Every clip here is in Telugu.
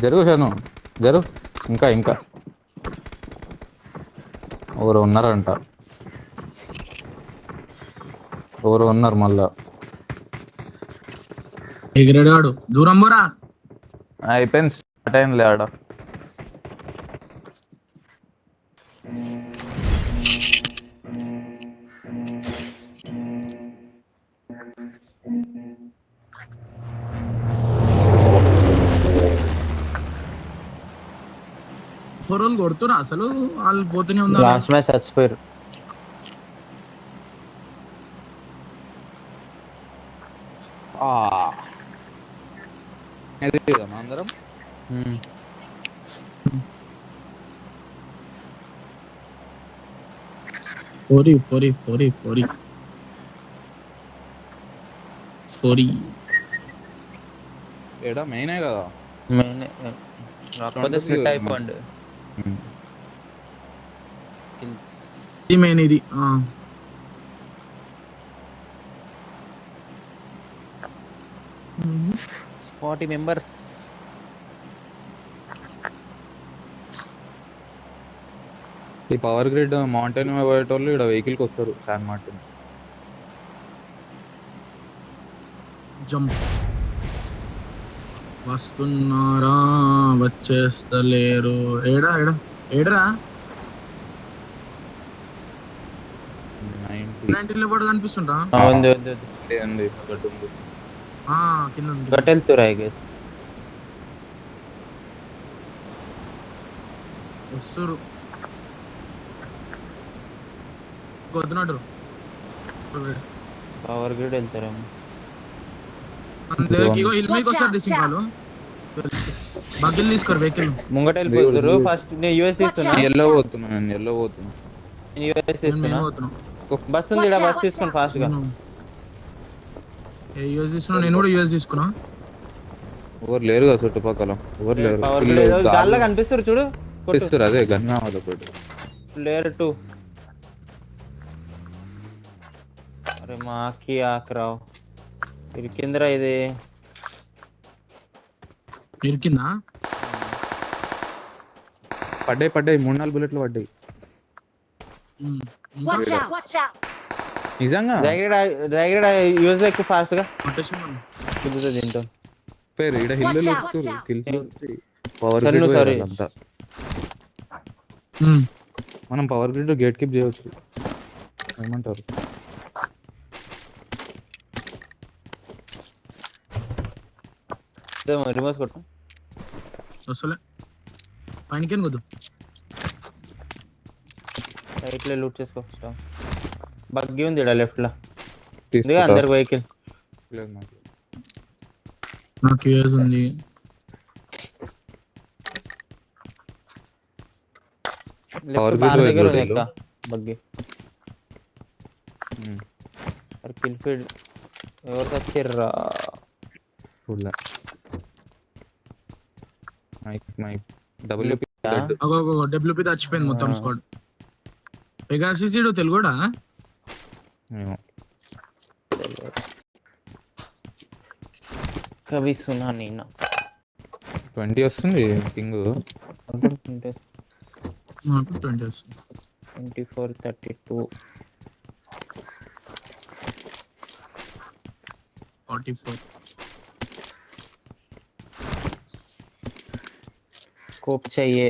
జరుగు షను జరుగు. ఇంకా ఇంకా ఎవరు ఉన్నారంట, ఎవరు ఉన్నారు మళ్ళా. ఎగిరాడు దూరం పోరా. అయిపోయింది, స్టార్ట్ అయింది ఆడ. ఫోర్లు కొడుతురా అసలు, వాళ్ళు పోతూనే ఉన్నారు. లాస్ట్ మ్యాచ్ చచ్చిపోయారు. అందరం పోరి పోరి పోరి పోరి పోరి. ఏడా మెయినే కదా, మెయిన్ రాకపోతే స్ప్లిట్ అయిపోండి. ఇది మెయిన్ ఇది. 40 మెంబర్స్. ఈ పవర్ గ్రిడ్ మౌంటైన్ పోయేటోళ్ళు ఇక్కడ వెహికల్కి వస్తారు. శాన్ మార్టిన్ జంప్ వస్తున్నారా, వచ్చేస్తలేరు. ఏడా ఏడా ఏడరా 90 పాటు కనిపిస్తుంటా. ఉంది ఉంది ఉంది ఒకటి ఉంది. కింద గట్ వెళ్తురా ఐ గెస్. వస్తురు వద్దునట్టు పవర్ గ్రిడ్ వెళ్తారేమో. అందరికి ఇగో హిల్ మీదకి వస్తారు. డిసింగ్ వాళ్ళు బగ్గిల్ తీసుకోరు వెహికల్. ముంగట వెళ్ళిపోతారు. ఫస్ట్ నేను యూఎస్ తీసుకున్నా. ఎల్లో పోతున్నా, నేను ఎల్లో పోతున్నా. నేను యూఎస్ తీసుకున్నా. బస్ ఉంది ఇక్కడ, బస్ తీసుకోండి ఫాస్ట్ గా. యూఎస్ తీసుకున్నా, నేను కూడా యూఎస్ తీసుకున్నా. ఎవరు లేరు కదా చుట్టుపక్కల, ఎవరు లేరు. పవర్ గ్రిడ్ గాల్లో కనిపిస్తారు చూడు. ఇస్తారు అదే గన్ కావాలి ఒకటి. ప్లేయర్ 2. అరే మాకి ఆకరావు ఇరికిందిరా ఇది. ఇరికిందా? పడ్డాయి 3-4 బుల్లెట్లు పడ్డాయి నిజంగా. జాగ్రత్త యూజ్ ఎక్కువ ఫాస్ట్ గా దీంతో పేరు ఇక్కడ హిల్లు పవర్ గ్రిడ్ అంతా. మనం పవర్ గ్రిడ్ గేట్ కీప్ చేయవచ్చు. ఏమంటారు? రిమోట్ కొట్టు. అసలే పైనకేం వద్దు, రైట్ లో లూట్ చేసుకో. బగ్గి ఉంది ఇక్కడ లెఫ్ట్ లో. అందరికి వెహికల్ నాకు యూఎస్ ఉంది. దగ్గర ఉంది ఎక్క బగ్గి. కిల్ ఫీడ్ ఎవరు తెచ్చిర్రా? డబ్ల్యూపీ చచ్చిపోయింది మొత్తం స్క్వాడ్. పెగాసిసిడు తెలుగుడా? కవి సునా నీనా 20 వస్తుంది కింగ్. 20 వస్తుంది. 24 32 44. स्कोप चाहिए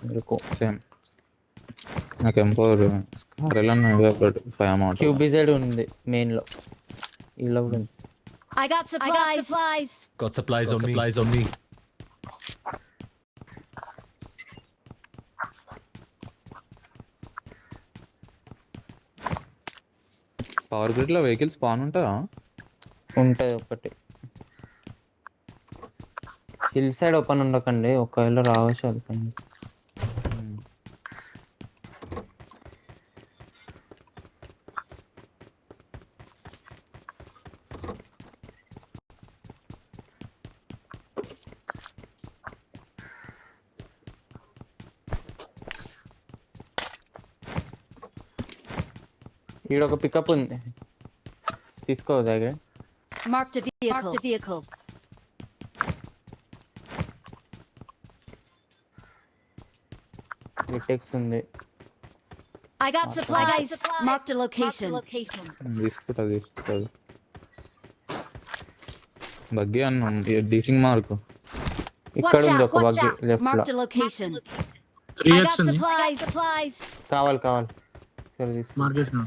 मेरे को. సేమ్ నాకు ఎంపవర్ స్కార్ ఎలా ఒకటి 5 అమౌంట్. క్యూబిజెడ్ ఉంది మెయిన్ లో. ఇలా ఉంది. I got supplies. Got supplies on me. Power grid లో వెహికల్స్ స్పాన్ ఉంటుందా? ఉంటది ఒకటి. హిల్ సైడ్ ఓపెన్ ఉండకండి, ఒకవేళ రావచ్చు అది. ఈడ ఒక పికప్ ఉంది, తీసుకో దగ్గర. Marked a vehicle. విటెక్స్ ఉంది. I got supplies. Marked a location. తీసుకుంటది బగ్గి అన్న డీసింగ్ మార్క్. ఇక్కడ Watch ఉంది out. ఒక బగ్గి లెఫ్ట్ లో. Marked a location. 3x I got ఉంది supplies. కావాలి సరే తీసుకో. మార్క్ చేసిన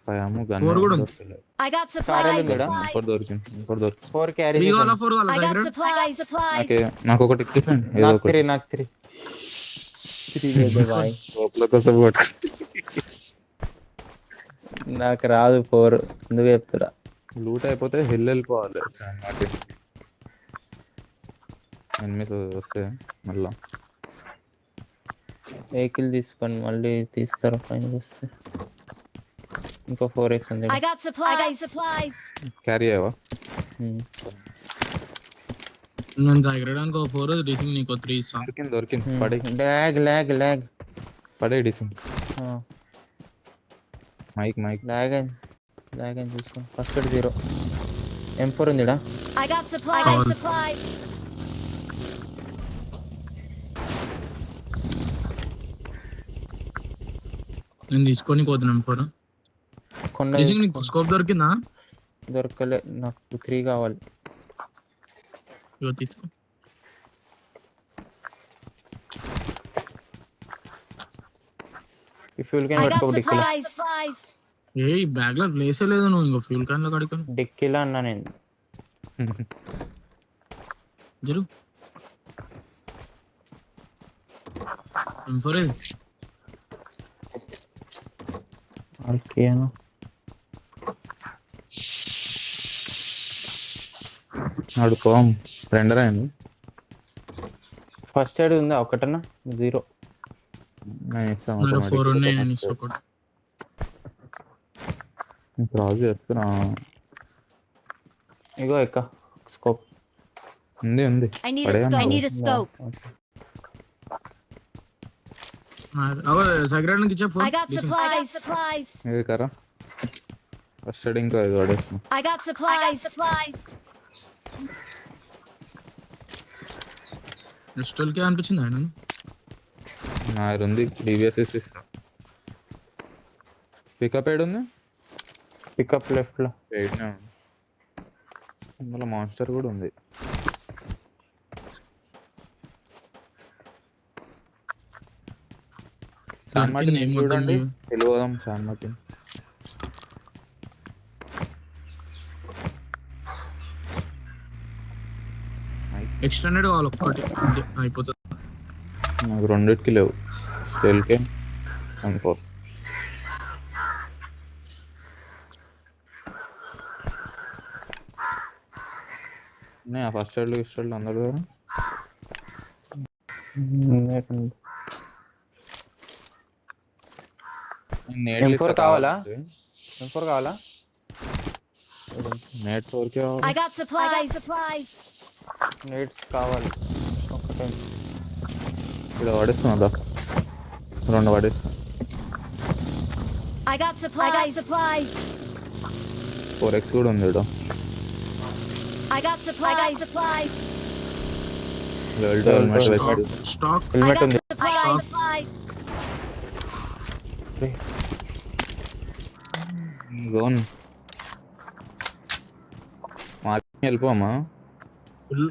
పయాము గన్ 4 కూడా ఉంది. I got కారాలు supplies. ఉందా? ఇంకోటి దొరికింది 4 క్యారీ 3 కావాలా చేశాను. 4 కావాలా I got దగ్గర supplies. నాకు ఒకటి ఇచ్చేయండి ఏదో నాకు ఒకటి 3 లేదు బాయ్. లోపల కోసం ఒకటి. నాకు రాదు 4 ఎందుకు చెప్తురా. లూట్ అయిపోతే హిల్ వెళ్ళిపోవాలి ఎనిమిస్ వస్తే మళ్ళా వెహికల్ తీసుకొని మళ్ళీ తీస్తారు పైన వస్తే. ఇంకో 4x ఉంది. I got supplies. క్యారీ అయ్యవా నేను దగ్గరడానికి ఒక 4 డీసింగ్ నీకు 3 ఇస్తాను. దొరికింది పడే లాగ్ పడే డిసింగ్ మైక్ లాగ్ అని చూసుకో. First 0 M4 ఉందిడా. I got supplies. నేను తీసుకొని పోతున్నాను 4 కొండ డీసింగ్ నీకు స్కోప్ దొరికిందా? దొరకలే నాకు 3 కావాలి. ఇగో తీసుకో. ఈ ఫ్యూల్ క్యాన్ I got పెట్టుకో డిక్కీలో. supplies. ఏ ఈ బ్యాగ్ లో ప్లేసే లేదు, నువ్వు ఇంకో ఫ్యూల్ క్యాన్ లో కడుకొని డిక్కీలో అన్నా నేను. జరు M4 ఓకేనా ఆడుకోం రెండర్ అయింది. ఫస్ట్ ఎయిడ్ ఉందా ఒకటన్నా? 0 నేను ఇస్తాను 4 ఉన్నాయి, నేను ఇస్తా ఒకటి. క్రాస్ చేస్తున్నా. ఇగో ఎక్క స్కోప్ ఉంది I need పడేయమ్మా. a scope. అవో సగరానికి ఇచ్చా 4 I got supplies. ఇది కరా ఫస్ట్ ఎయిడ్ ఇంకా ఇది పడేస్తున్నా. I got supplies. నెక్స్ట్ కి అనిపించింది ఆయన నా దగ్గర ఉంది డివిఎస్ఎస్ ఇస్తా. పికప్ ఏడు ఉంది పికప్ లెఫ్ట్ లో. ఎయిడ్నే ఉంది. ఇందులో మాన్స్టర్ కూడా ఉంది. శాన్ మార్టిన్ ఏం చూడండి తెలియదాం. శాన్ మార్టిన్ ఎక్స్టెండెడ్ కావాలి ఒక్కటి అంతే అయిపోతుంది. నాకు రెండిటికి లేవు. స్టెల్కే M4 ఉన్నాయా ఫస్ట్ ఎయిడ్లు ఇస్టెడ్లు అందరు కదా. M4 కావాలా? M4 కావాలా? నెట్ 4కే I got supplies. నేట్స్ కావాలి ఒకటే. ఇక్కడ పడేస్తున్నా 2 పడేస్తున్నా. I got supplies. 4x కూడా ఉంది ఇక్కడ. I got supplies. Level 2 helmet వేసాడు. స్టాక్ I హెల్మెట్ got ఉంది. supplies. జోన్ మార్కింగ్ వెళ్ళిపోమా. ఫుల్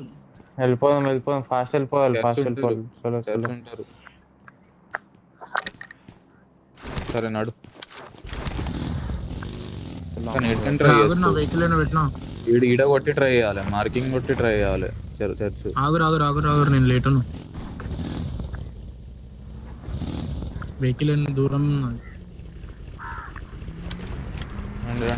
వెళ్ళిపోదాం ఫాస్ట్ వెళ్ళిపోవాలి. చర్చ్ ఉంటారు. సరే నడు. ట్రై నా వెహికల్ అయినా పెట్టినా ఈడ కొట్టి ట్రై చేయాలి. మార్కింగ్ కొట్టి ట్రై చేయాలి. చర్చ్ ఆగురు నేను లేట్ అను. వెహికల్ అయిన దూరం ఉన్నది. రండి.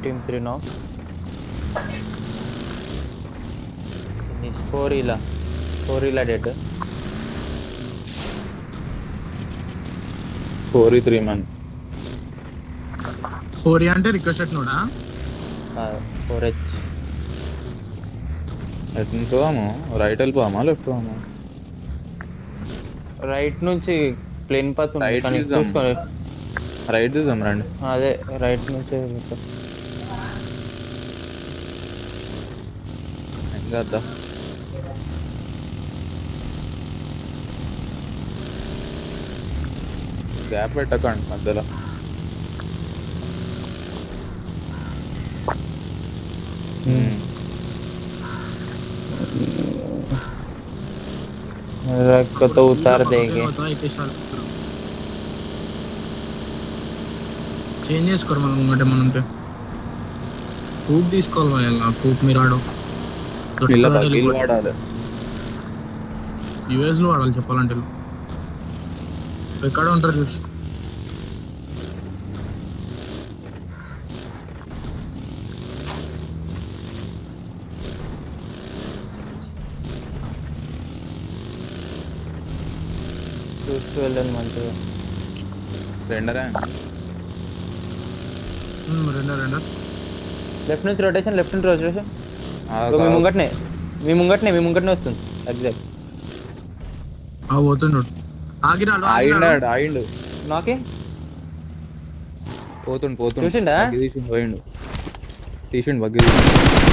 Team 3 no. 4 ఇలా డెడ్. 4-3 man. 4 అంటే రిక్వెస్ట్ నోడా 4H ఎటు నుంచి పోదాము? రైట్ వెళ్ళిపోదామా లెఫ్ట్ పోదామా? రైట్ నుంచి ప్లేన్ పాత్ ఉంది Right కానీ చూద్దాం. చూసుకోండి. రైట్ చూద్దాం రండి. అదే రైట్ నుంచి వెళ్తాం. ఏం చేద్దాం? గ్యాప్ పెట్టకండి మధ్యలో. रख तो उतार देंगे. చేంజ్ చేసుకోరు మనం ముంగట మనంటే కూప్ తీసుకోవాలి మరి కూప్ మీరు ఆడో ఇలా బగ్గీలు వాడాలి. యూఎస్ లో వాడాలి చెప్పాలంటే ఎక్కడ ఉంటారు చూసి చూస్తూ వెళ్ళండి మంచిగా. రెండరా రెండో లెఫ్ట్ నుంచి రొటేషన్, లెఫ్ట్ నుంచి రొటేషన్. మీ ముంగట్నే వస్తుంది ఎగ్జాక్ట్. పోతుండు ఆగిండు నాకే పోతుండు చూసిండా? తీసిండు పోయిండు. తీసిండు బగ్గి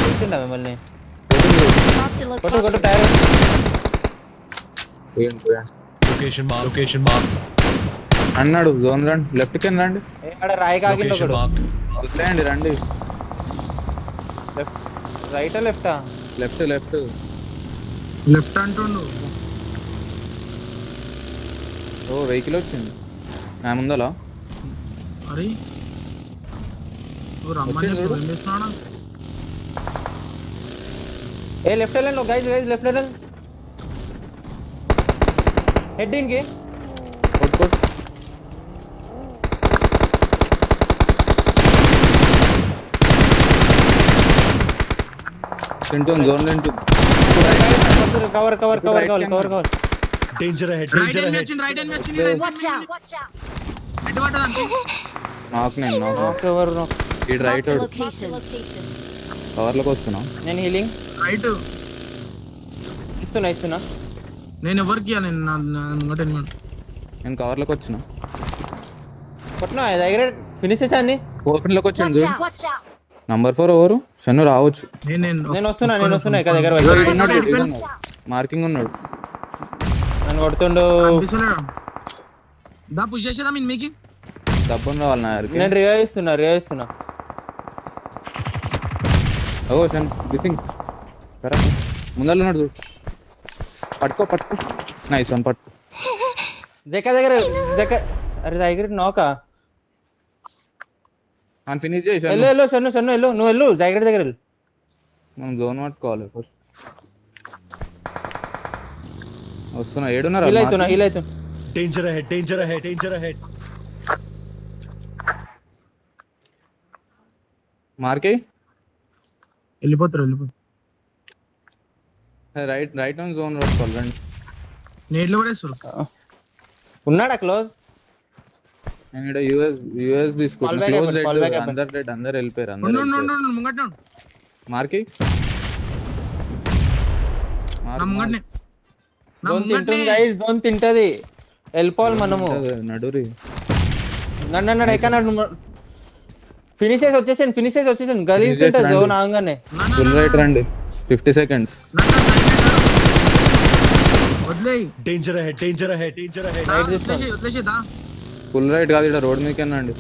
చూసిండా మిమ్మల్ని? Marked a కొట్టు location. టైర్. పోయిండు. Location marked. అన్నాడు జోన్ రండి, లెఫ్ట్ కింద రండి. ఆడ రాయి కాగిండు Location ఒకడు. marked. వదిలేయండి రండి. లెఫ్ట్ రైటా లెఫ్టా? లెఫ్ట్ లెఫ్ట్ అంటుండు. ఓ వెహికల్ వచ్చింది నా ముందలా. అరే రమ్మని వచ్చిండు చూడు. ఏం చేస్తున్నాడా? ఏ లెఫ్ట్ వెళ్ళండి గైస్ లెఫ్ట్ వెళ్ళండి. హెడ్ ఇన్కి కొట్టు. తింటుంది జోన్ తింటుంది. కవర్ కావాలి. Danger ahead. Right Danger hand ahead. వచ్చింది, రైట్ హ్యాండ్ వచ్చింది. Watch out. ఎటు పట్టదండి? నాకు కవర్. ఈ రైట్ Marked a location. కవర్లోకి వస్తున్నా. నేను హీలింగ్ రైట్ ఇస్తున్నా. నేను ఎవరికి ఇయ్యాలి? నేను నా ముంగట ఎనిమిది. నేను కవర్లోకి వచ్చిన. కొట్టినా దగ్గర ఫినిష్ చేశాన్ని. ఓపెన్లోకి వచ్చింది. Watch out. నంబర్ 4 ఎవరు? షన్ను రావచ్చు. నేను వస్తున్నా ఇక్కడ దగ్గర మార్కింగ్ ఉన్నాడు. నన్ను కొడుతుండు. దా పుష్ చేసేదా మీకు డబ్బును రావాలి నా దగ్గరికి. నేను రివైవ్ ఇస్తున్నా. ఓ షన్ గిసింగ్ కరెక్ట్ ముందర ఉన్నాడు చూడు. పట్టుకో నైస్ వన్ పట్టుకో. జెక్క దగ్గర అరే దగ్గర నౌకా అని ఫినిష్ చేసి వెళ్ళు షన్ను వెళ్ళు. నువ్వు వెళ్ళు జాగ్రత్త దగ్గర వెళ్ళు. మనం జోన్ పట్టుకోవాలి ఫస్ట్. వస్తున్నా ఏడున్నారా? హీల్ అవుతున్నా. Danger ahead. మార్కే వెళ్ళిపోతారు. రైట్ ఆన్ జోన్ పట్టుకోవాలి రండి. నీళ్ళు పడేస్తారు. ఉన్నాడా క్లోజ్? నేను ఇక్కడ యూఎస్ తీసుకున్నా. Call back close happen, call back happen. అందరు వెళ్ళిపోయారు. ముంగట మార్కి నా ముంగటనే జోన్ తింటది. వెళ్ళిపోవాలి మనము. నడురి నన్ను ఎక్కడ ఫినిష్ చేసి వచ్చేసాను. గలీజ్ తింటది జోన్ ఆగానే. ఫుల్ రైట్ రండి. 50 seconds. వదిలేయి. Danger ahead. రైట్ తీసుకోండి. వదిలేసేదా? ఫుల్ రైట్ కాదు, ఇక్కడ రోడ్ మీదకి రండి.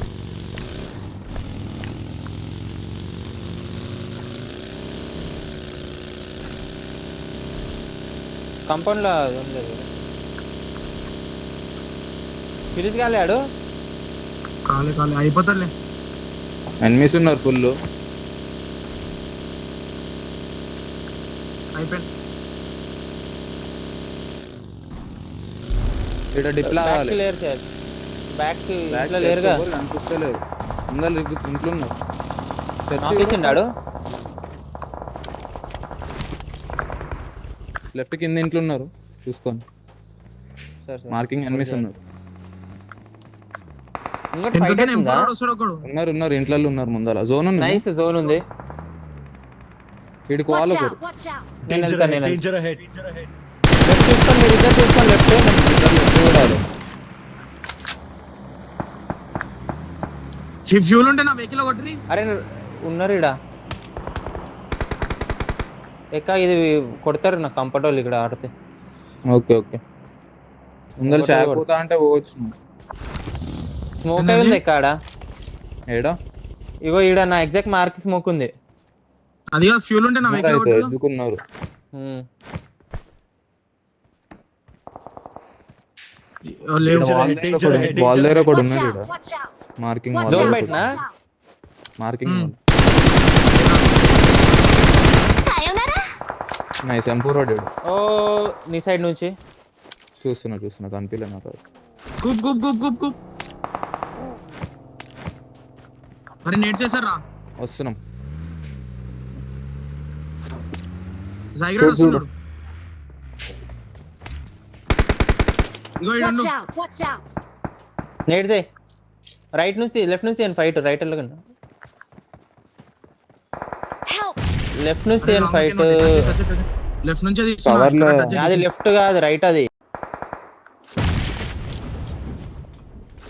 కంపౌండ్ లో ఫినిష్ కాలేడు. కాలే అయిపోతారులే. ఎనిమిస్ ఉన్నారు ఫుల్. అయిపోయింది. ఇక్కడ డిప్లా కావాలి. క్లియర్ చేయాలి. బ్యాక్ ఇట్లా లేరుగా కనిపిస్తలేరు. ముందర ఇంట్లో ఉన్నారు. ఇచ్చిండాడు. లెఫ్ట్ కింద ఇంట్లో ఉన్నారు చూసుకోండి. మార్కింగ్ ఎనిమిస్ ఉన్నారు. వస్తాడు ఒకడు. ఉన్నారు ఇంట్లో ఉన్నారు. ముందర జోన్ ఉంది. నైస్ జోన్ ఉంది. వీడికి Watch వాళ్ళు out! ఒకరు Watch out! నేను Danger వెళ్తాను, ahead, నేను danger ahead, danger ahead. Left చూసుకోండి, మీరు ఇద్దరు చూసుకోండి లెఫ్ట్. చూడాలి. ఫ్యూల్ ఉంటే నా వెహికల్ కొట్టి. అరే ఉన్నారు ఇడ ఎక్క, ఇది కొడతారు నా కంఫర్ట్ వాళ్ళు ఇక్కడ ఆడితే. Okay okay. ముందర షాక్ పోతా అంటే పోవచ్చు నువ్వు. స్మోక్ అయి ఉంది ఎక్క ఆడ. ఏడా ఇగో ఈడ నా ఎగ్జాక్ట్ మార్క్ స్మోక్ ఉంది. అది కాదు, ఫ్యూల్ ఉంటే నా వెహికల్ అయితే కొట్టి. ఎందుకున్నారు? లేవు. Danger ahead, danger ahead, danger ball దగ్గర కూడా Watch ఉన్నాడు out! ఈడ. Watch out! Marking Watch Zone out! bite na? Watch out! Marking Hmm. Nice M4 వాడు. ఓ నీ సైడ్ నుంచి చూస్తున్నా కనిపించలే నాకు. కూప్ కూప్ కూప్ కూప్ కూప్. అరే నేట్ చేశారా? వస్తున్నాం. జైగ్రేడ్ చూడు. వస్తున్నాడు. ఇగో Watch ఇడండు. out! Watch out! నేట్ దే రైట్ నుంచి లెఫ్ట్ నుంచి నేను ఫైట్ రైట్ వెళ్ళకండి. Help! లెఫ్ట్ నుంచి నేను ఫైట్. లెఫ్ట్ నుంచి అది Cover లో- అది లెఫ్ట్ కాదు రైట్ అది.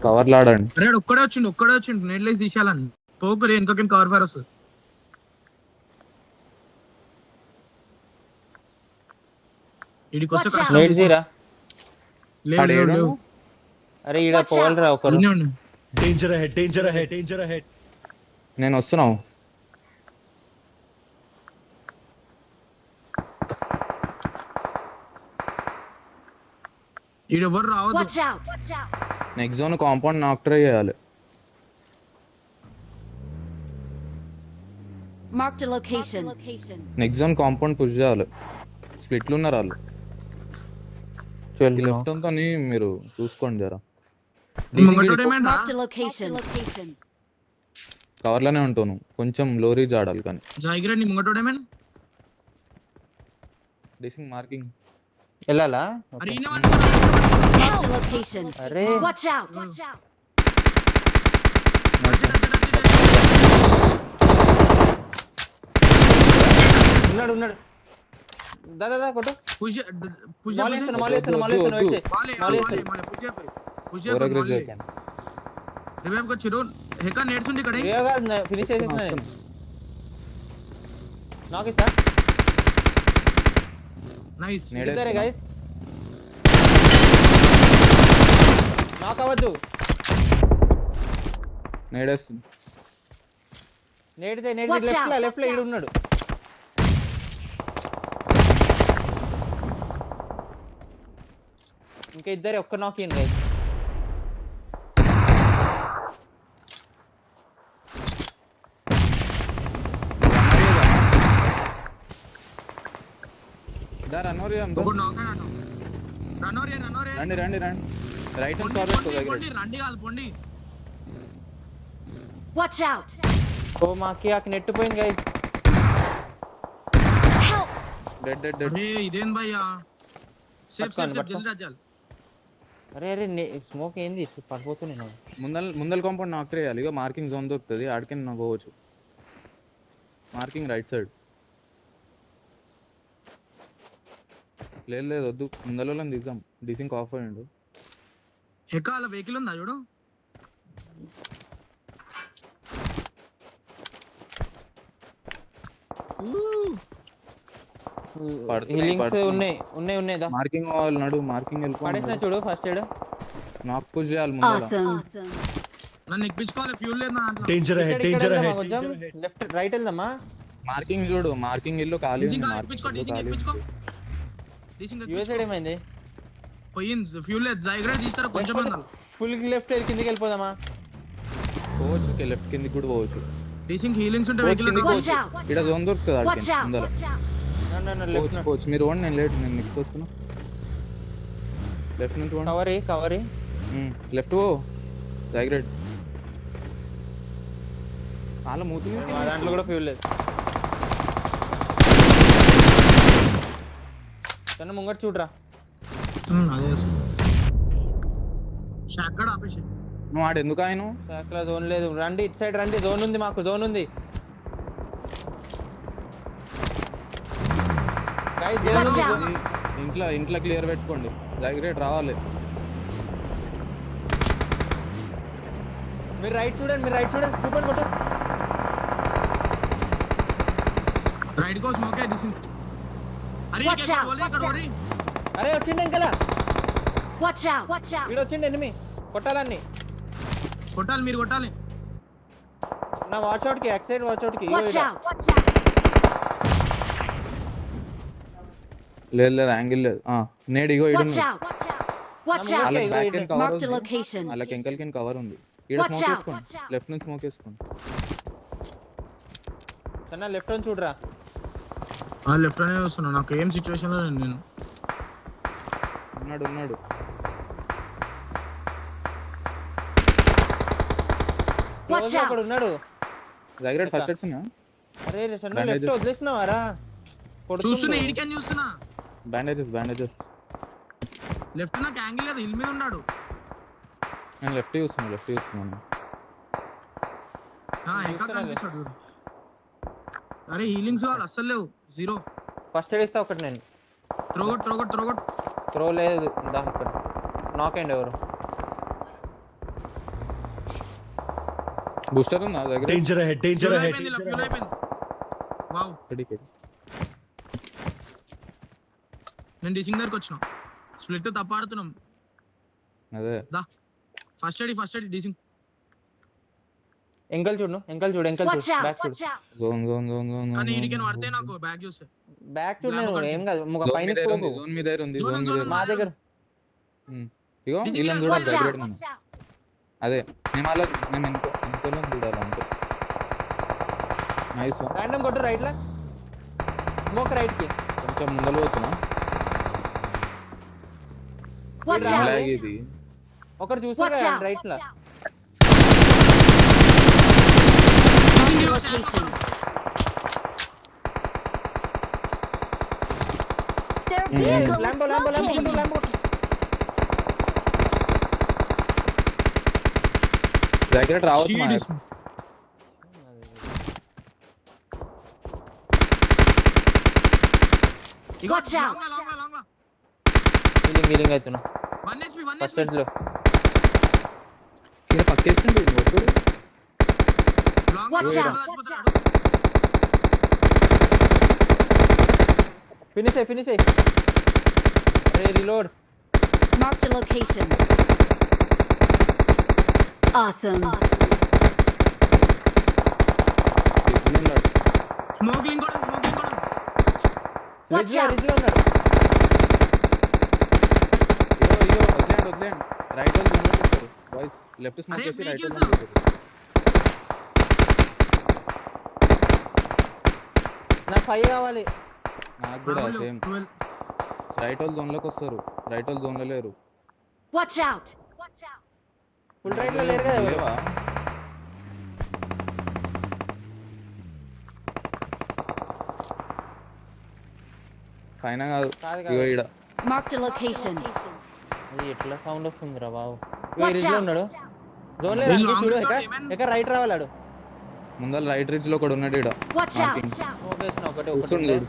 కవర్లు ఆడండి. అరే ఒక్కడే వచ్చిండు నేట్ లేసి తీసేయాలని. పోకరే ఇంకొక కవర్ ఫైర్ వస్తుంది. ఇడికి వస్తే Watch కష్టం. నేట్ జీరా. లేవు, లేవు, లేవు. అరే ఈడ Watch పోవాలరా ఒకరు. ఇన్నే ఉండు. Danger ahead, danger ahead, danger ahead. నేను వస్తున్నావు. ఈడెవరు రావద్దు. Watch out! Watch out! Next zone compound నాక్ ట్రై చేయాలి. Marked a location. Next zone compound push చేయాలి. స్ప్లిట్లు ఉన్నారు వాళ్ళు. లెఫ్ట్ అంతా మీరు చూసుకోండి జరా. ముంగటోడు ఏమైందా? Marked a location. కవర్లోనే ఉంటాను. కొంచెం లో రీచ్ ఆడాలి కానీ. జైగ్రేడ్ నీ ముంగటోడు ఏమైంది? డిసింగ్ మార్కింగ్. వెళ్ళాలా? అరే ఈయన Marked a location. అరే Watch out! Watch out! ఉన్నాడు. దాదా కొట్టు. పుష్ మాల్ వేస్తున్నా, వెయిట్ చేయి. రివైవ్ కొచ్చిరు. హెకా నేడ్చుండి ఇక్కడ. రియో కాదు, ఫినిష్ చేసేసిన నేను. నాకు ఇస్తా. నైస్. ఇద్దరే గైస్. నాకు అవ్వద్దు. నేడేస్తుంది. నేడితే Watch out, లెఫ్ట్ లో ఈడు ఉన్నాడు. ఇంకా ఇద్దరే, ఒక్క నాక్ ఇన్ గైస్. ఒకడు knock అయ్యాడు. రన్నోరియా. రండి రైట్ అండ్ కవర్ పొండి, రండి కాదు పొండి. Watch out! ఓ మాకి ఆ నెట్ పోయింది గైస్. Help! డెడ్ అరే ఇదేం భయ్యా? సేఫ్ పట్టుకోండి, జల్దీ రాజాల్. అరే స్మోక్ ఏంది పడిపోతున్నాను. ముందల కాంపౌండ్ నాక్ ట్రై చేయాలి. ఇక మార్కింగ్ జోన్ దొరుకుతుంది. ఆడికి నాకు పోవచ్చు. Marking right side. లేదు వద్దు, ముందల దిద్దాం. డిసింగ్ ఆఫ్ అయ్యండు. హెకా అలా వెహికల్ ఉందా చూడు. హీలింగ్స్ ఉన్నాయి దా. మార్కింగ్ వాళ్ళు నడు. మార్కింగ్ పడేసిన చూడు ఫస్ట్ ఎయిడ్. నాక్ పుష్ చేయాలి ముందల. Awesome. నన్ను ఎక్కించుకోవాలి. ఫ్యూల్ లేదు నా దాంట్లో. Danger ahead, danger ahead. కొంచెం లెఫ్ట్ రైట్ వెళ్దామా? మార్కింగ్ చూడు. మార్కింగ్ ఇల్లు ఖాళీ ఉంది. డీసింగ్ మార్కింగ్ ఎక్కించుకో. ఇల్లు డీసింగ్ ఖాళీ ఎక్కించుకో. ఉంది. డీసింగ్ యూఎస్ సైడ్ ఏమైంది? పోయింది. ఫ్యూల్ లేదు. జైగ్రేడ్ తీస్తారు కొంచెం మంది. ఫుల్ లెఫ్ట్ కిందికి వెళ్ళిపోదామా? పోవచ్చు. లెఫ్ట్ కిందికి కూడా పోవచ్చు. డీసింగ్ హీలింగ్స్ ఉంటే పోవచ్చు, వెహికల్ కిందికి Watch పోవచ్చు. out. ఇక్కడ జోన్ దొరుకుతుంది Watch ఆడికి out! ముందల. Watch out! లెఫ్ట్ పోవచ్చు. మీరు ఓన్, నేను లేట్. నేను నెక్స్ట్ వస్తున్నా. లెఫ్ట్ నుంచి పోండి. కవరీ లెఫ్ట్ పో. జైగ్రేడ్ చాలా మూతి. మా దాంట్లో కూడా ఫ్యూల్ లేదు. కన్నా ముంగట చూడరా. అదే షాక్కడ ఆపేసి. నువ్వు ఆడు ఎందుకు ఆయన? అక్కడ జోన్ లేదు. రండి ఇటు సైడ్ రండి. జోన్ ఉంది, మాకు జోన్ ఉంది. Guys, Watch జరగండి. out! ఇంట్లో క్లియర్ పెట్టుకోండి. జాగ్రత్త రావాలి. మీరు రైట్ చూడండి చూపండి కొట్టు. రైట్ కోసం ఓకే దిసింగ్. అరే Watch ఇక్కడ out. ఓరి. అరే వచ్చిండు ఇంకలా. Watch out! వీడు వచ్చిండు ఎనిమి. కొట్టాలన్ని. కొట్టాలి మీరు కొట్టాలి. నా వాచ్ అవుట్ కి ఎక్సైడ్ వాచ్ అవుట్ కి. Watch out! లేదు యాంగిల్ లేదు. నేడు ఇగో Watch out! Watch out! వాళ్ళకి back and cover Marked a ఉంది. location. వాళ్ళకి ఎంకల్కి కవర్ ఉంది. ఈడ Watch స్మోక్ out. వేసుకోండి. లెఫ్ట్ నుంచి స్మోక్ వేసుకోండి. చిన్న లెఫ్ట్ అని చూడరా. ఆ లెఫ్ట్ అనే వస్తున్నా. నాకు ఏం సిచువేషన్ లో నేను ఉన్నాడు. Watch out. అక్కడ ఉన్నాడు. జాగ్రత్త ఫస్ట్ ఎయిడ్స్ ఉన్నా. అరే చిన్న Bandages. లెఫ్ట్ వదిలేసినావారా. చూస్తున్నా ఇడికని చూస్తున్నా. బ్యాండేజెస్ లెఫ్ట్ నాకు యాంగిల్ లేదు, హిల్ మీద ఉన్నాడు. నేను లెఫ్ట్ చూస్తున్నాను. ఇంకా కనిపిస్తాడు చూడు. అరే హీలింగ్స్ వాళ్ళు అస్సలు లేవు, జీరో. ఫస్ట్ ఎయిడ్ ఇస్తా ఒకటి నేను. త్రోగొట్. త్రో లేదు. నాక్ అండ్ ఎవరు. బూస్టర్ ఉందా దగ్గర? Danger ahead. ఫ్యూల్ అయిపోయింది. వావ్, నేను డిసింగ్ దగ్గరకు వచ్చిన. స్ప్లిట్ తప్పాడుతున్నాం. అదే దా ఫస్ట్ ఎయిడ్ డిసింగ్. ఎంకల్ చూడు. Watch out! బ్యాక్ చూడు. జోన్ కానీ ఇడికని పడితే నాకు బ్యాగ్ చూస్తే బ్యాక్ చూడు. నేను ఏం కాదు. పైన జోన్ మీద ఉంది. మా దగ్గర ఇగో Dising వీళ్ళని మీద చూడాలి. Watch దగ్గర out! అదే నేను ఇంకోలో చూడాలి అంతే. నైస్. రాండమ్ కొట్టు రైట్ లా. స్మోక్ రైట్ కి. కొంచెం ముందర పోతున్నా. Watch Right. out! ఇది ఒకరు Watch చూసారా out! Right law. Marked a location. Their vehicle is Lambo smoking. Lambo. జాగ్రత్త రావచ్చు. Watch out! హీలింగ్ అవుతున్నా. 1 HP ఫస్ట్ ఎయిడ్ లో. కింద పక్కేసిండు. Watch out! ఫినిష్ అయ్యి. అరే reload. Marked a location. Awesome. Smoking కూడా. Watch out! రిజ్ లో ఉన్నాడు. వదిలేండి. రైట్ వాళ్ళు ముందుకు బాయ్స్. లెఫ్ట్ స్మోక్ అరే, చేసి రైట్ vehicles. వాళ్ళు నాకు 5 కావాలి. నాకు కూడా సేమ్. రైట్ వాళ్ళు జోన్ లోకి వస్తారు. రైట్ వాళ్ళు జోన్ లో లేరు. Watch out! ఫుల్ రైట్ లో లేరు కదా ఎవరు. లేవా? పైన కాదు. కాదు. ఇగో ఈడ Marked a location. అది ఎట్లా సౌండ్ వస్తుందిరా బాబు. Watch రిజ్ లో out! ఉన్నాడు. జోన్ లేదు. వీళ్ళు చూడు. long ఎక్కడ రైట్ రావాలాడు. ముందర రైట్ రిడ్జ్ లో ఒకడు ఉన్నాడు ఈడ. Watch out! స్మోక్ వేసిన ఒకటే కూర్చోండి చూడు.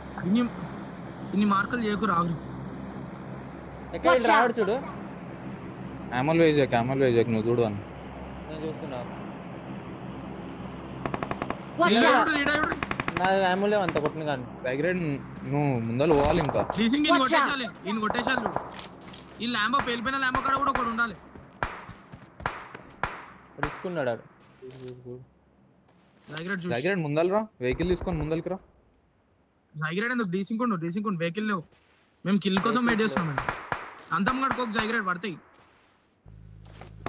ఇన్ని మార్కులు చేయకు రాగు. ఎక్కడ Watch రావడు out! చూడు. క్యామల్ వేజాక్ నువ్వు చూడు అని. నేను చూస్తున్నా. Watch out! నా యాములే అంత కొట్టిన కానీ. బ్యాక్గ్రౌండ్ నువ్వు ముందర పోవాలి ఇంకా. లీసింగ్ Watch out! కొట్టేశాలి. ఈ ల్యాంబో పేలిపోయిన ల్యాంబో కాడ కూడా ఒకటి ఉండాలి. రిచ్చుకున్నాడు ఆడు. బ్యాక్గ్రౌండ్ ముందర రా. వెహికల్ తీసుకొని ముందరికి రా. జైగ్రేడ్ ఎందుకు? డీసింగ్ వెహికల్ లేవు. మేము కిల్ కోసం వెయిట్ చేస్తున్నాం. మేము అంతం గడుకోక జైగ్రేడ్ పడతాయి.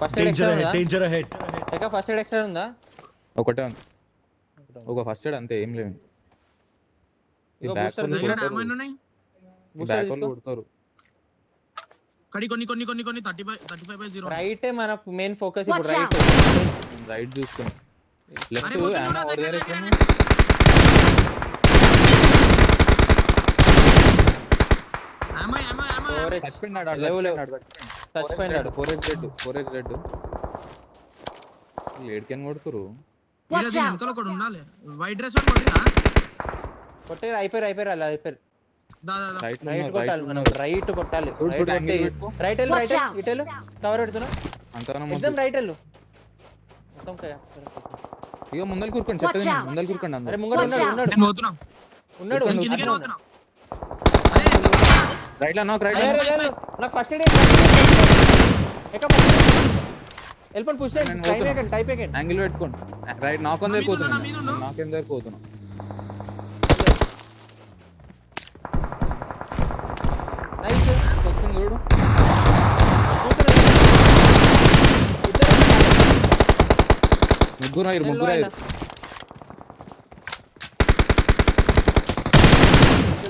ఫస్ట్ ఎయిడ్ ఎక్స్ట్రా ఉందా? Danger ahead. ఎక్క ఫస్ట్ ఎయిడ్ ఎక్స్ట్రా ఉందా? ఒకటే ఉంది. ఒక ఫస్ట్ ఎయిడ్ అంతే, ఏం లేదు. ఈ ఇగో బ్యాక్ booster వాళ్ళు దగ్గర జైగ్రేడ్ కొడతారు. ఏమైనా ఉన్నాయి? ఈ బ్యాక్ వాళ్ళు కొడతారు. కడి కొన్ని 35/0. రైటే మన మెయిన్ ఫోకస్ ఇప్పుడు. Watch right out! రైట్ చూసుకొని అరే లెఫ్ట్ పోతున్నా, ఆమె ఓవర్ దగ్గర, దగ్గర దగ్గర. చచ్చిపోయినాడు. ఏడికని కొడుతురు. Watch out! వెనకాల ఒకడు ఉండాలి. వైట్ డ్రెస్ కొట్టినా కొట్టే అయిపోయారు అలా అయిపోయారు. దా దా దా రైట్ రైట్ కొట్టాలి మనం, రైట్ కొట్టాలి. చూడు, రైట్ చూడు, కొట్టి angle పెట్టుకో. రైట్ వెళ్ళు, Watch రైట్ out. ఇటెళ్ళు, కవర్ పెడుతున్నా. అంతగానో ఎగ్జామ్ రైట్ వెళ్ళు మొత్తం ఇక ముందర కూరుకోండి, Watch చెప్పేది out. ముందర కూరుకోండి అరే అందరు. ముంగడు Watch ఉన్నాడు out. ఉన్నాడు నేను పోతున్నా ఉన్నాడు నేను కిందికే అట్లా పోతున్నా అరే రైట్ లో నాకు రైట్ అరే, లో అరే, అరే, నాకు ఫస్ట్ ఎయిడ్ వెళ్ళిపోండి, పుష్ నేను టైప్ పోతున్నా. వేయకండి, టైప్ వేయకండి. యాంగిల్ పెట్టుకోండి. రైట్ నాకు నా అందరు మీద పోతున్నా, ఉన్న, నా మీద ఉన్న. నాకేం దగ్గర పోతున్నా. నైస్ వస్తుంది చూడు. ముగ్గురు అయ్యారు, ముగ్గురు అయ్యారు.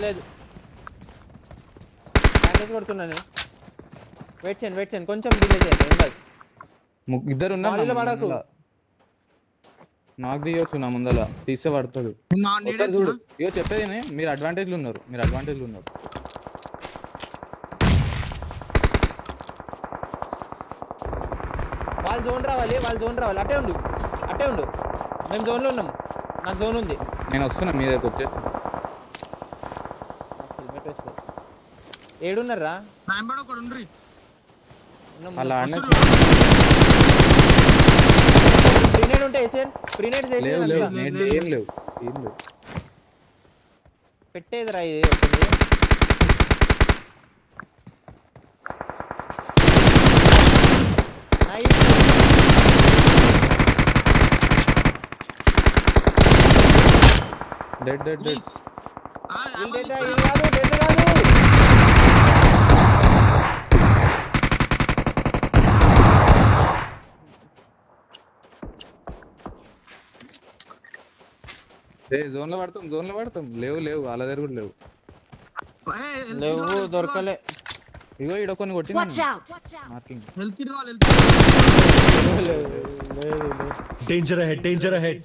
లేదు డ్యామేజ్ కొడుతున్నాను. వెయిట్ చేయండి కొంచెం డిలే చేయండి, ఏం కాదు. ఇద్దరు ఉన్నారు గాలిలో పడకు. నాకు దిగొచ్చు నా ముందర, తీస్తే పడుతుంది. నా ఒకసారి చూడు, ఇగో చెప్పేది విని, మీరు అడ్వాంటేజ్లు ఉన్నారు. వాళ్ళు జోన్ రావాలి, అట్టే ఉండు మేము జోన్లో ఉన్నాం, నాకు జోన్ ఉంది. నేను వస్తున్నా మీ దగ్గరకు వచ్చేస్తాను. హెల్మెట్ వేసుకో. ఏడున్నారా? నాయంబడ ఒకడు ఉండ్రి అలా ఆడిన ప్రీనేడ్ ఉంటే వేసేయండి, ప్రీనేడ్ లేవు చేసి లేవు ఏం లేవు. పెట్టేది రా ఇది ఒకటి. Dead dead dead. జోన్ లో పడతాం. లేవు వాళ్ళ దగ్గర కూడా లేవు. లేవు, దొరకలే. ఇగో ఈడ కొన్ని Watch కొట్టినా out. మార్కింగ్. హెల్త్ కిట్ కావాలి Danger ahead. Danger ahead.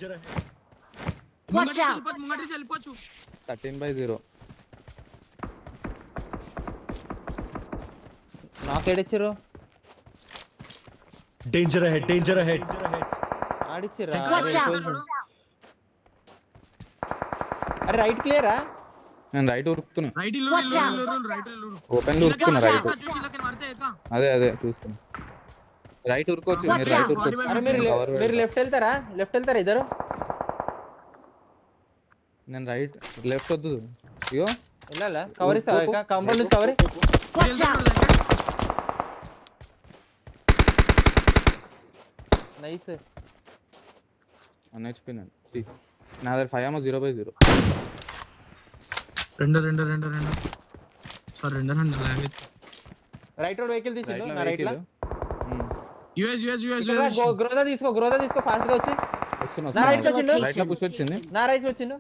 Watch out. ముంగటి వెళ్ళిపోవచ్చు 13/0. నాకేడిచ్చిర్రు? Danger ahead. Danger ahead. ఆడిచ్చిర్రా? Watch out. అరే రైట్ క్లియరా? నేను రైట్ ఉరుకుతున్నా, రైట్ ఇల్లు Watch out. రైట్ ఇల్లు ఓపెన్ లో ఉరుకుతున్నా. Watch right out. ఇళ్ళకి పడితే ఏకా అదే చూస్తున్నా. రైట్ ఉరుకోవచ్చు, Watch మీరు రైట్ out. ఉరుకోవచ్చు. అరే మీరు లెఫ్ట్ వెళ్తారా ఇద్దరు? నేను రైట్ లెఫ్ట్ వద్దు. ఇగో వెళ్ళాలా? కవర్ ఇస్తావా? కాంపౌండ్ నుంచి కవర్. Watch out. నైస్. అన్హెచ్పి నా దగ్గర 5 0/0. రెండు సారీ రెండు లాంగ్వేజ్ రైట్ రోడ్ వెహికల్ తీసిండు నా రైట్ లా. యుఎస్ గ్రోదా తీసుకో ఫాస్ట్ గా వచ్చి. వస్తున్నా నా రైట్ లో వచ్చిండు, రైట్ లో పుష్ వచ్చింది. నా రైట్ లో వచ్చిండు.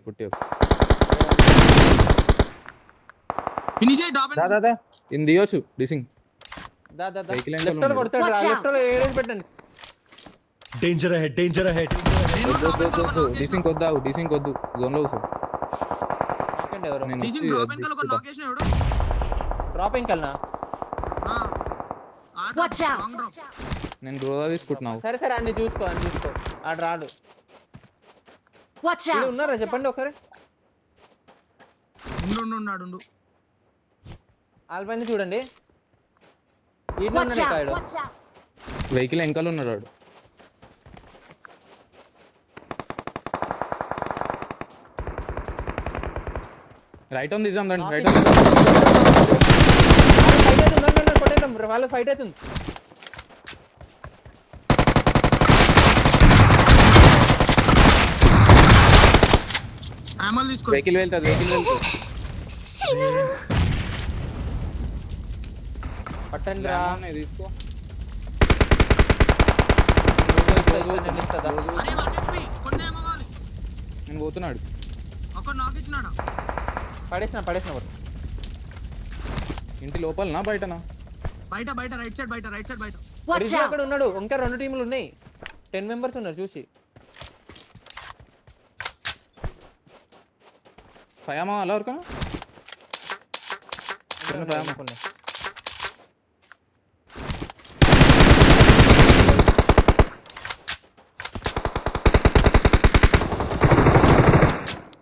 కుట్టియా ఫినిష్ అయ్యి డాబ్ దాదా ఇది దిగొచ్చు. డిసింగ్ దా Vehicle angle లెఫ్ట్ లో ఉంది. కొడతాడు, Watch out. లెఫ్ట్ లో ఏరేసి పెట్టండి. Danger ahead. Danger ahead. డిసింగ్ వద్దు జోన్ లో కూర్చో. నాకండి ఎవరు నేను డీసింగ్ వచ్చి డ్రాప్ వెనకాల ఒక నాకేషన్ ఎవడు డ్రాప్ ఇంకల్నా? Watch out. నేను గ్రోదా తీసుకుంటున్నావు. సరే అన్ని చూసుకో ఆడు రాడు. Watch వీళ్ళు out. ఉన్నారా చెప్పండి ఒకసారి. ఉన్నాడు ఆల్పైన చూడండి. ఈయన Watch ఉన్నాడు out. ఇక్కడ. వెహికల్ వెనకాల ఉన్నాడు వాడు. రైట్ ఆన్ తీద్దాం దాన్ని. రైట్ ఆన్ కొట్టేద్దాం, వాళ్ళ ఫైట్ అవుతుంది. ఆమల్ తీసుకో వెహికల్ వెళ్తుంది. పట్టండి రా. తీసుకో. నేను ఇస్తుందా? అరే 1 కొన్ని ఏమో కావాలి నేను పోతున్నాడు. ఒక నాక్ ఇచ్చినాడా పడేసిన ఒకటి. ఇంటి లోపలనా బయటనా? బయట రైట్ సైడ్ బయట Watch రిజు అక్కడ out. ఉన్నాడు. ఇంకా 2 టీంలు ఉన్నాయి, 10 మెంబర్స్ ఉన్నారు చూసి. ఫయామా అలా వరకా అనుకున్నా.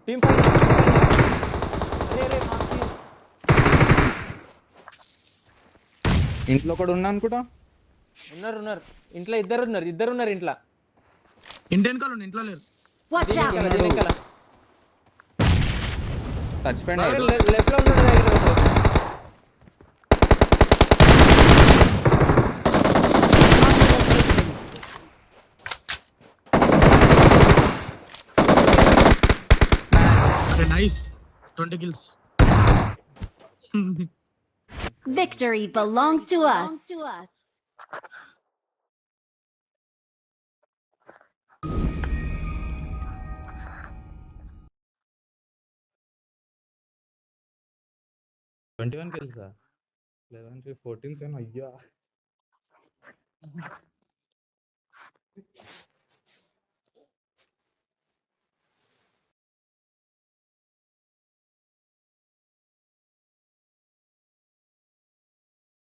Team fight. అరే అరే మా team. ఇంట్లో కూడా ఉన్నా అనుకుంటా. ఉన్నారు ఇంట్లో ఇద్దరు ఉన్నారు ఇంట్లో. ఇంటి వెనకాల ఉండు, ఇంట్లో లేరు. Watch out! వెనకాల చచ్చిపోయినాడు. లెఫ్ట్ లో ఉన్నాడు దగ్గర ఒకడు. Nice 20 kills. Victory belongs to us. 21 kills 11 to 14 అయ్యా.